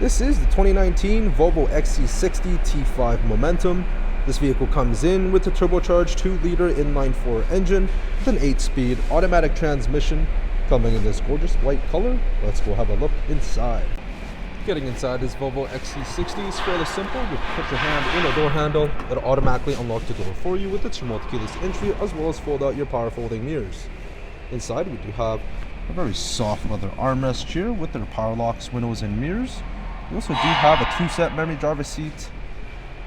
This is the 2019 Volvo XC60 T5 Momentum. This vehicle comes in with a turbocharged 2-liter inline-4 engine with an 8-speed automatic transmission, coming in this gorgeous white color. Let's go have a look inside. Getting inside this Volvo XC60 is fairly simple. You put your hand in the door handle, it'll automatically unlock the door for you with its remote keyless entry, as well as fold out your power folding mirrors. Inside we do have a very soft leather armrest here with their power locks, windows, and mirrors. We also do have a 2-set memory driver seat.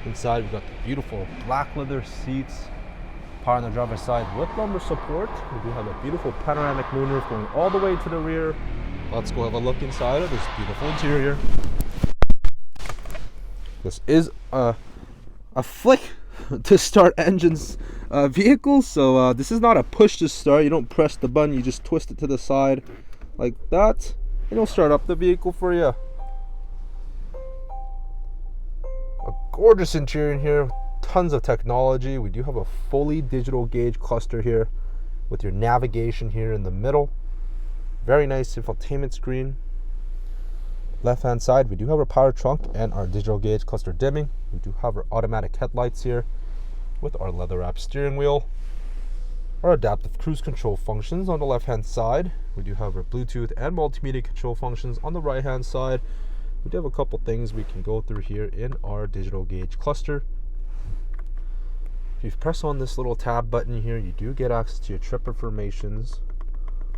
Inside we've got the beautiful black leather seats, power on the driver's side with lumbar support. We do have a beautiful panoramic moonroof going all the way to the rear. Let's go have a look inside of this beautiful interior. This is a flick to start engines vehicle, so this is not a push to start. You don't press the button, you just twist it to the side like that, and it'll start up the vehicle for you. A gorgeous interior in here, tons of technology. We do have a fully digital gauge cluster here with your navigation here in the middle. Very nice infotainment screen. Left hand side we do have our power trunk and our digital gauge cluster dimming. We do have our automatic headlights here with our leather wrapped steering wheel. Our adaptive cruise control functions on the left hand side. We do have our Bluetooth and multimedia control functions on the right hand side. We do have a couple things we can go through here in our digital gauge cluster. If you press on this little tab button here, you do get access to your trip informations.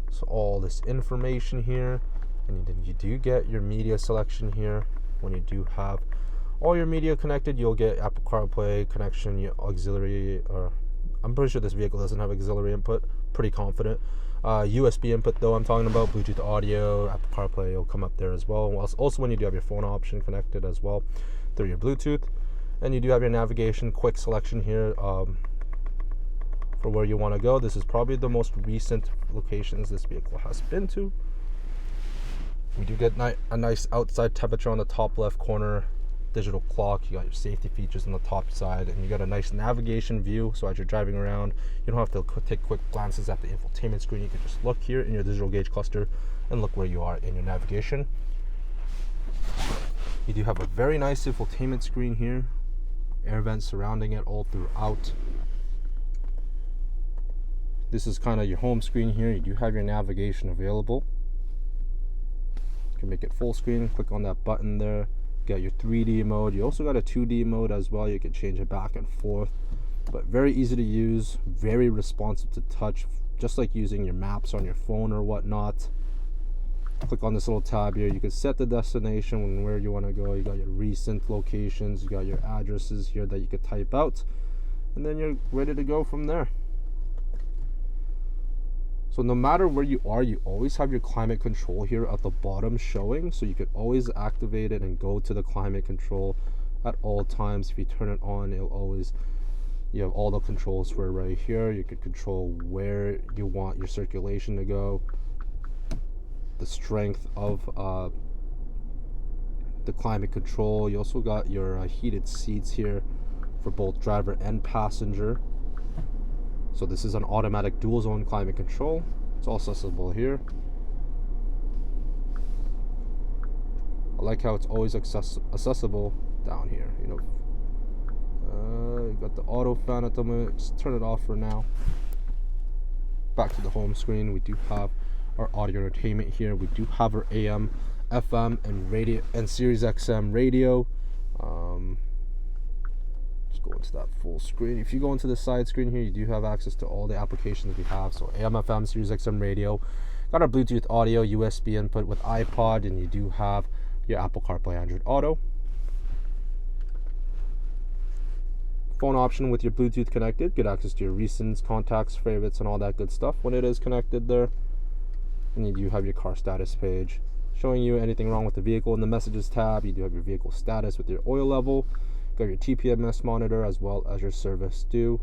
So all this information here, and then you do get your media selection here. When you do have all your media connected, you'll get Apple CarPlay connection, your auxiliary, or I'm pretty sure this vehicle doesn't have auxiliary input, pretty confident. USB input though, I'm talking about Bluetooth audio, Apple CarPlay will come up there as well. Also when you do have your phone option connected as well through your Bluetooth. And you do have your navigation quick selection here for where you want to go. This is probably the most recent locations this vehicle has been to. We do get a nice outside temperature on the top left corner, digital clock. You got your safety features on the top side, and you got a nice navigation view. So as you're driving around, you don't have to take quick glances at the infotainment screen. You can just look here in your digital gauge cluster and look where you are in your navigation. You do have a very nice infotainment screen here, air vents surrounding it all throughout. This is kind of your home screen here. You do have your navigation available. You can make it full screen, click on that button there. You got your 3D mode. You also got a 2D mode as well. You can change it back and forth, but very easy to use, very responsive to touch, just like using your maps on your phone or whatnot. Click on this little tab here. You can set the destination and where you want to go. You got your recent locations, you got your addresses here that you could type out, and then you're ready to go from there. So no matter where you are, you always have your climate control here at the bottom showing, so you could always activate it and go to the climate control at all times. If you turn it on, it'll always, you have all the controls for it right here. You could control where you want your circulation to go, the strength of the climate control. You also got your heated seats here for both driver and passenger. So this is an automatic dual zone climate control. It's all accessible here. I like how it's always accessible down here. You know, you got the auto fan at the moment. Just turn it off for now. Back to the home screen. We do have our audio entertainment here. We do have our AM, FM, and radio and Sirius XM radio. Go into that full screen. If you go into the side screen here, you do have access to all the applications we have. So AM, FM, Sirius XM radio, got our Bluetooth audio, USB input with iPod, and you do have your Apple CarPlay, Android Auto. Phone option with your Bluetooth connected, get access to your recents, contacts, favorites, and all that good stuff when it is connected there. And you do have your car status page showing you anything wrong with the vehicle. In the messages tab, you do have your vehicle status with your oil level. Got your TPMS monitor as well as your service due.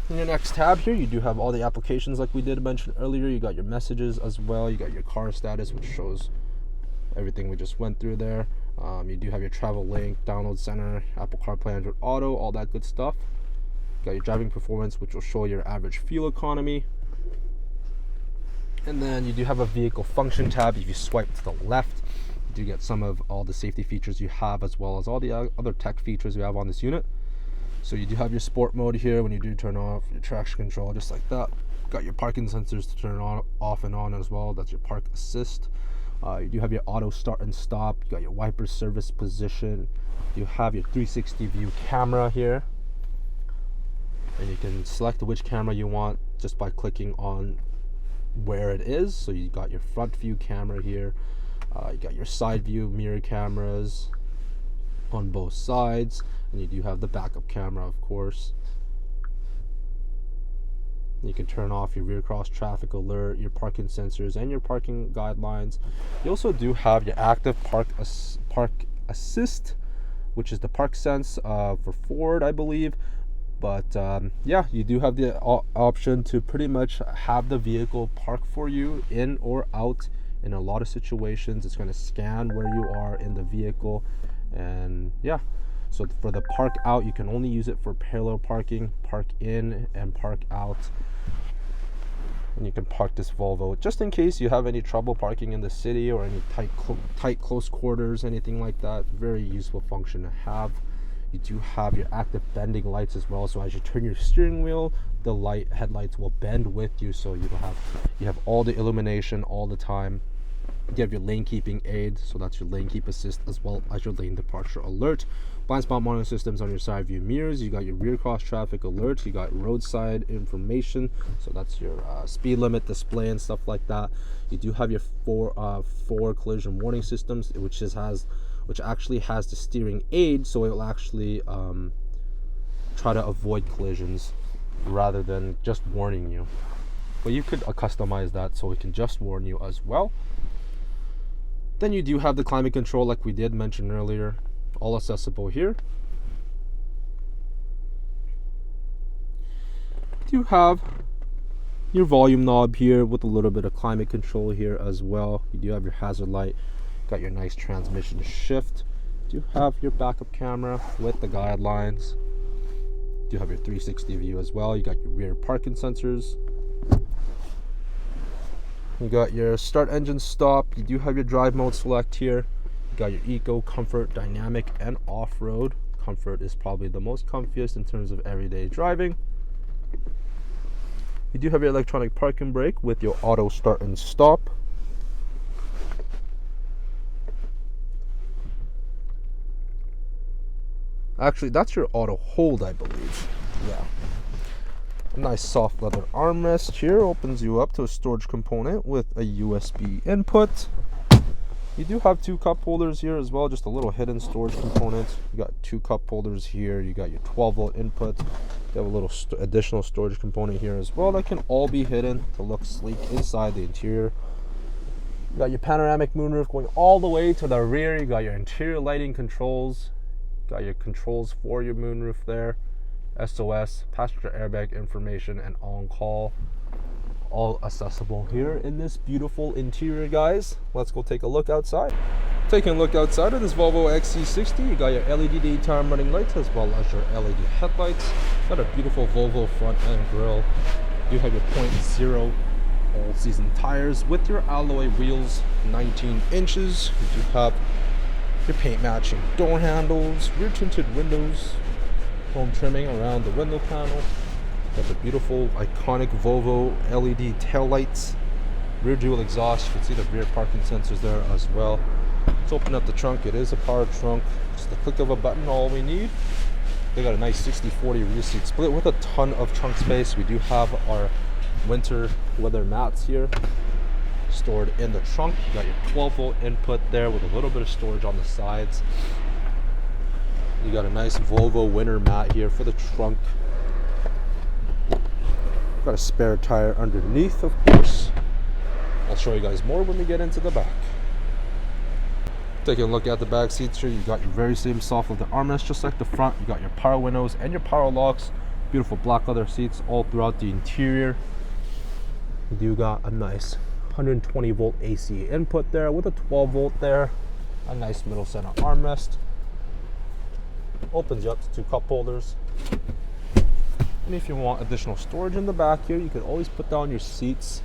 In your next tab here, you do have all the applications like we did mention earlier. You got your messages as well. You got your car status, which shows everything we just went through there. You do have your travel link, download center, Apple CarPlay, Android Auto, all that good stuff. You got your driving performance, which will show your average fuel economy. And then you do have a vehicle function tab. If you swipe to the left, you do get some of all the safety features you have, as well as all the other tech features you have on this unit. So you do have your sport mode here when you do turn off your traction control, just like that. Got your parking sensors to turn on, off and on as well. That's your park assist. You do have your auto start and stop. You got your wiper service position. You have your 360 view camera here, and you can select which camera you want just by clicking on where it is. So you got your front view camera here. You got your side view mirror cameras on both sides, and you do have the backup camera, of course. You can turn off your rear cross traffic alert, your parking sensors, and your parking guidelines. You also do have your active park assist, which is the park sense for Ford, I believe. But yeah, you do have the option to pretty much have the vehicle park for you in or out. In a lot of situations, it's going to scan where you are in the vehicle. And yeah, so for the park out, you can only use it for parallel parking, park in, and park out. And you can park this Volvo just in case you have any trouble parking in the city or any tight close quarters, anything like that. Very useful function to have. You do have your active bending lights as well, so as you turn your steering wheel, the headlights will bend with you, so you have all the illumination all the time. You have your lane keeping aid, so that's your lane keep assist, as well as your lane departure alert. Blind spot monitoring systems on your side view mirrors. You got your rear cross traffic alert. You got roadside information, so that's your speed limit display and stuff like that. You do have your four collision warning systems, which actually has the steering aid, so it will actually try to avoid collisions rather than just warning you. But you could customize that so it can just warn you as well. Then you do have the climate control, like we did mention earlier, all accessible here. You have your volume knob here with a little bit of climate control here as well. You do have your hazard light, got your nice transmission shift. You do have your backup camera with the guidelines. You do have your 360 view as well. You got your rear parking sensors. You got your start engine stop. You do have your drive mode select here. You got your eco, comfort, dynamic, and off-road. Comfort is probably the most comfiest in terms of everyday driving. You do have your electronic parking brake with your auto start and stop. Actually, that's your auto hold, I believe. Yeah. A nice soft leather armrest here opens you up to a storage component with a USB input. You do have two cup holders here as well, just a little hidden storage component. You got two cup holders here. You got your 12-volt input. You have a little additional storage component here as well that can all be hidden to look sleek inside the interior. You got your panoramic moonroof going all the way to the rear. You got your interior lighting controls. You got your controls for your moonroof there. SOS, passenger airbag information, and on-call, all accessible here in this beautiful interior, guys. Let's go take a look outside. Taking a look outside of this Volvo XC60, you got your LED daytime running lights as well as your LED headlights. Got a beautiful Volvo front end grille. You have your 0.0 all-season tires with your alloy wheels, 19 inches. You do have your paint matching door handles, rear tinted windows, chrome trimming around the window panel. Got the beautiful iconic Volvo LED taillights, rear dual exhaust. You can see the rear parking sensors there as well. Let's open up the trunk. It is a power trunk. Just the click of a button, all we need. They got a nice 60-40 rear seat split with a ton of trunk space. We do have our winter weather mats here stored in the trunk. You got your 12-volt input there with a little bit of storage on the sides. You got a nice Volvo winter mat here for the trunk. Got a spare tire underneath, of course. I'll show you guys more when we get into the back. Taking a look at the back seats here, you got your very same soft leather armrest just like the front. You got your power windows and your power locks. Beautiful black leather seats all throughout the interior. You do got a nice 120 volt AC input there with a 12 volt there. A nice middle center armrest. Opens you up to two cup holders. And if you want additional storage in the back here, you can always put down your seats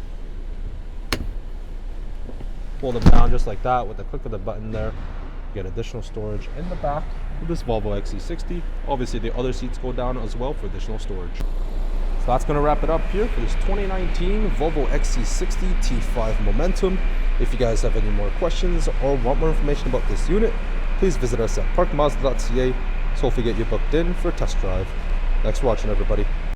Pull them down just like that with the click of the button there. You get additional storage in the back of this Volvo XC60. Obviously the other seats go down as well for additional storage. So that's going to wrap it up here for this 2019 Volvo XC60 T5 Momentum. If you guys have any more questions or want more information about this unit, please visit us at parkmazda.ca so hopefully get you booked in for a test drive. Thanks for watching, everybody.